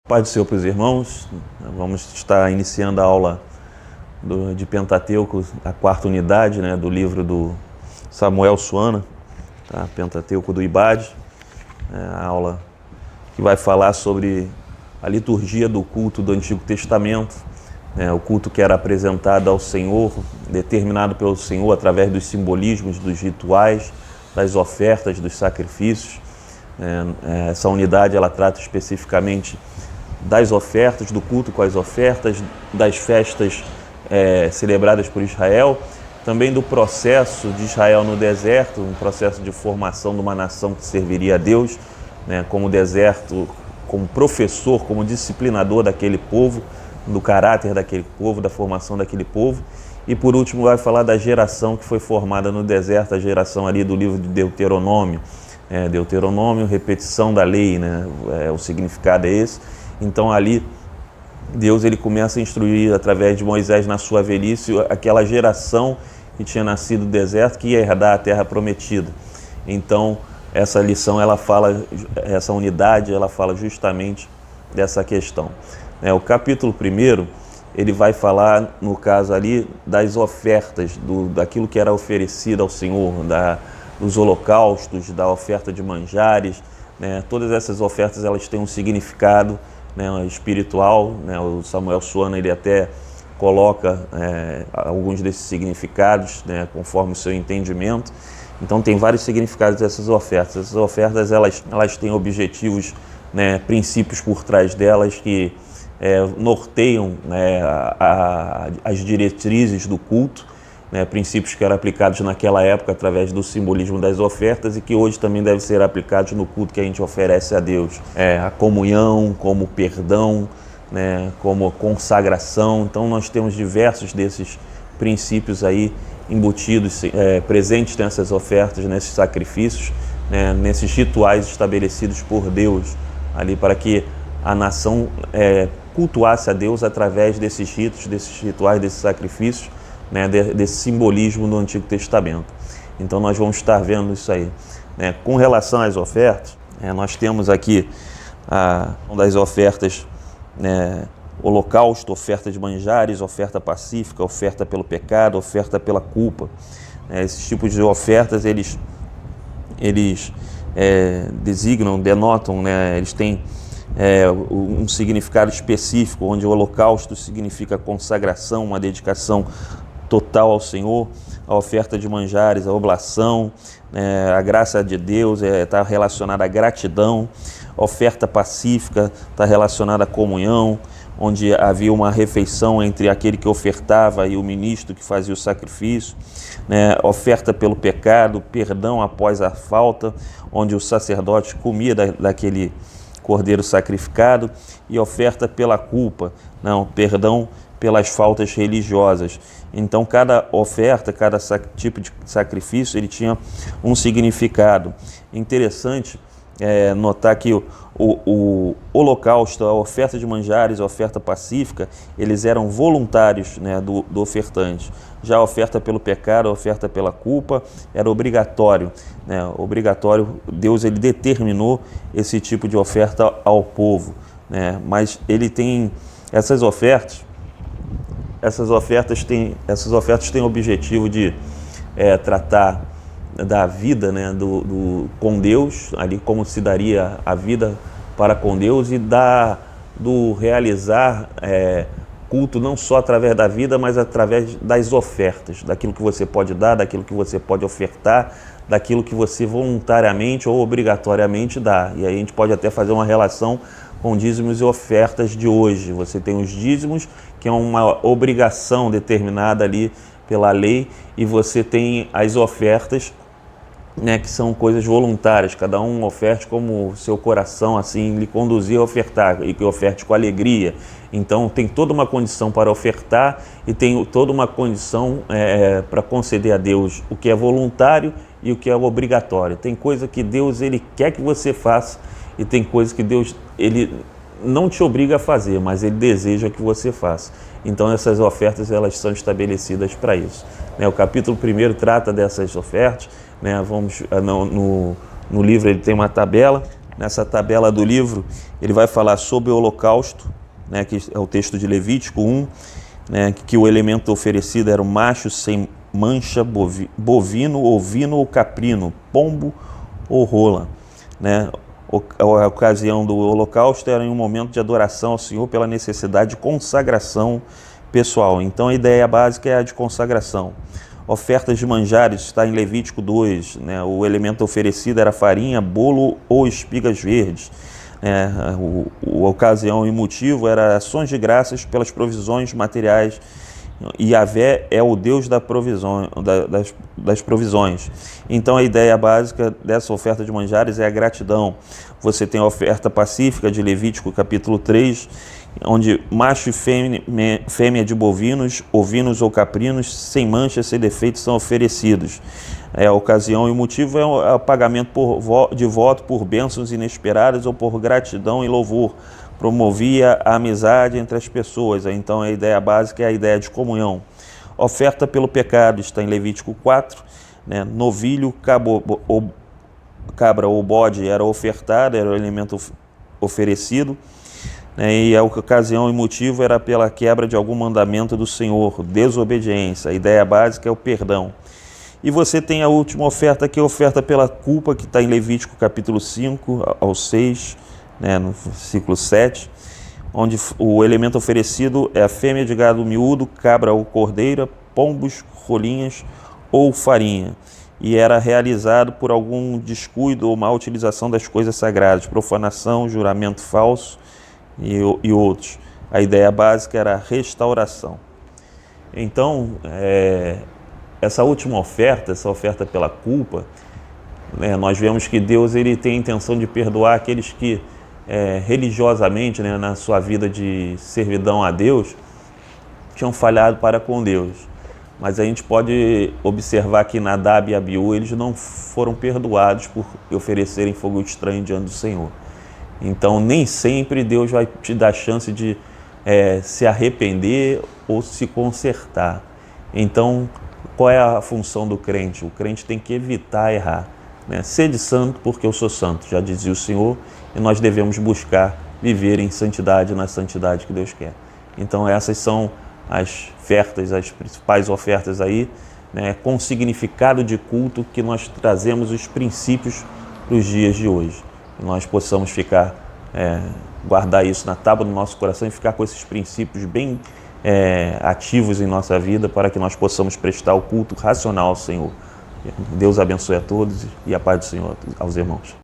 Pai do Senhor para os irmãos, vamos estar iniciando a aula de Pentateuco, a quarta unidade, do livro do Samuel Suana, tá? Pentateuco do Ibade, a aula que vai falar sobre a liturgia do culto do Antigo Testamento, o culto que era apresentado ao Senhor, determinado pelo Senhor através dos simbolismos, dos rituais, das ofertas, dos sacrifícios. Essa unidade ela trata especificamente das ofertas, do culto com as ofertas, das festas celebradas por Israel, também do processo de Israel no deserto, um processo de formação de uma nação que serviria a Deus, como deserto, como professor, como disciplinador daquele povo, do caráter daquele povo, da formação daquele povo. E por último vai falar da geração que foi formada no deserto, a geração ali do livro de Deuteronômio. Deuteronômio, repetição da lei, o significado é esse. Então ali Deus ele começa a instruir através de Moisés na sua velhice aquela geração que tinha nascido no deserto que ia herdar a terra prometida. Então essa lição essa unidade ela fala justamente dessa questão. O capítulo 1 ele vai falar, no caso ali, das ofertas, daquilo que era oferecido ao Senhor, dos holocaustos, da oferta de manjares. Todas essas ofertas elas têm um significado espiritual. O Samuel Suana ele até coloca alguns desses significados, conforme o seu entendimento. Então tem vários significados dessas ofertas. Essas ofertas elas têm objetivos, princípios por trás delas que norteiam as diretrizes do culto, princípios que eram aplicados naquela época através do simbolismo das ofertas e que hoje também devem ser aplicados no culto que a gente oferece a Deus. A comunhão, como perdão, como consagração. Então nós temos diversos desses princípios aí embutidos, presentes nessas ofertas, nesses sacrifícios, nesses rituais estabelecidos por Deus, ali para que a nação cultuasse a Deus através desses ritos, desses rituais, desses sacrifícios, desse simbolismo do Antigo Testamento. Então nós vamos estar vendo isso aí. Com relação às ofertas, nós temos aqui uma das ofertas, holocausto, oferta de manjares, oferta pacífica, oferta pelo pecado, oferta pela culpa. Esses tipos de ofertas, eles denotam, eles têm um significado específico, onde o holocausto significa consagração, uma dedicação total ao Senhor. A oferta de manjares, a oblação, a graça de Deus está relacionada à gratidão. A oferta pacífica está relacionada à comunhão, onde havia uma refeição entre aquele que ofertava e o ministro que fazia o sacrifício. Oferta pelo pecado, perdão após a falta, onde o sacerdote comia daquele cordeiro sacrificado. E oferta pela culpa, perdão pelas faltas religiosas. Então cada oferta, cada tipo de sacrifício, ele tinha um significado. Interessante notar que o holocausto, a oferta de manjares, a oferta pacífica, eles eram voluntários, do ofertante. Já a oferta pelo pecado, a oferta pela culpa, era obrigatório. Obrigatório, Deus ele determinou esse tipo de oferta ao povo. Mas ele tem essas ofertas têm o objetivo de tratar da vida, com Deus, ali como se daria a vida para com Deus, e do realizar culto não só através da vida, mas através das ofertas, daquilo que você pode dar, daquilo que você pode ofertar, daquilo que você voluntariamente ou obrigatoriamente dá. E aí a gente pode até fazer uma relação com dízimos e ofertas de hoje. Você tem os dízimos, que é uma obrigação determinada ali pela lei, e você tem as ofertas, que são coisas voluntárias, cada um oferte como o seu coração assim lhe conduzir a ofertar, e que oferte com alegria. Então tem toda uma condição para ofertar e tem toda uma condição para conceder a Deus o que é voluntário e o que é obrigatório. Tem coisa que Deus ele quer que você faça e tem coisa que Deus ele não te obriga a fazer, mas ele deseja que você faça. Então essas ofertas elas são estabelecidas para isso. O capítulo 1 trata dessas ofertas. Vamos no livro ele tem uma tabela nessa tabela do livro, ele vai falar sobre o holocausto, né, que é o texto de Levítico 1, né, que o elemento oferecido era o macho sem mancha, bovino, ovino ou caprino, pombo ou rola, né? A ocasião do holocausto era em um momento de adoração ao Senhor pela necessidade de consagração pessoal. Então a ideia básica é a de consagração. Ofertas de manjares está em Levítico 2, né? O elemento oferecido era farinha, bolo ou espigas verdes. A ocasião e motivo era ações de graças pelas provisões materiais. E Yahvé é o Deus das provisões. Então a ideia básica dessa oferta de manjares é a gratidão. Você tem a oferta pacífica de Levítico capítulo 3, onde macho e fêmea de bovinos, ovinos ou caprinos, sem mancha, sem defeito, são oferecidos. A ocasião e o motivo é o pagamento de voto por bênçãos inesperadas ou por gratidão e louvor. Promovia a amizade entre as pessoas. Então a ideia básica é a ideia de comunhão. Oferta pelo pecado está em Levítico 4, né? Novilho, cabra ou bode era ofertado, era o elemento oferecido, né? E a ocasião e motivo era pela quebra de algum mandamento do Senhor, desobediência. A ideia básica é o perdão. E você tem a última oferta, que é a oferta pela culpa, que está em Levítico capítulo 5 ao 6, né, no versículo 7, onde o elemento oferecido é a fêmea de gado miúdo, cabra ou cordeira, pombos, rolinhas ou farinha, e era realizado por algum descuido ou má utilização das coisas sagradas, profanação, juramento falso e outros. A ideia básica era a restauração. Então, essa última oferta, essa oferta pela culpa, nós vemos que Deus ele tem a intenção de perdoar aqueles que religiosamente, né, na sua vida de servidão a Deus, tinham falhado para com Deus. Mas a gente pode observar que Nadab e Abiú, eles não foram perdoados por oferecerem fogo estranho diante do Senhor. Então nem sempre Deus vai te dar chance de se arrepender ou se consertar. Então qual é a função do crente? O crente tem que evitar errar, né? Sede santo porque eu sou santo, já dizia o Senhor, e nós devemos buscar viver em santidade, na santidade que Deus quer. Então essas são as ofertas, as principais ofertas aí, né, com significado de culto, que nós trazemos os princípios para os dias de hoje. Que nós possamos guardar isso na tábua do nosso coração e ficar com esses princípios bem ativos em nossa vida, para que nós possamos prestar o culto racional ao Senhor. Deus abençoe a todos e a paz do Senhor aos irmãos.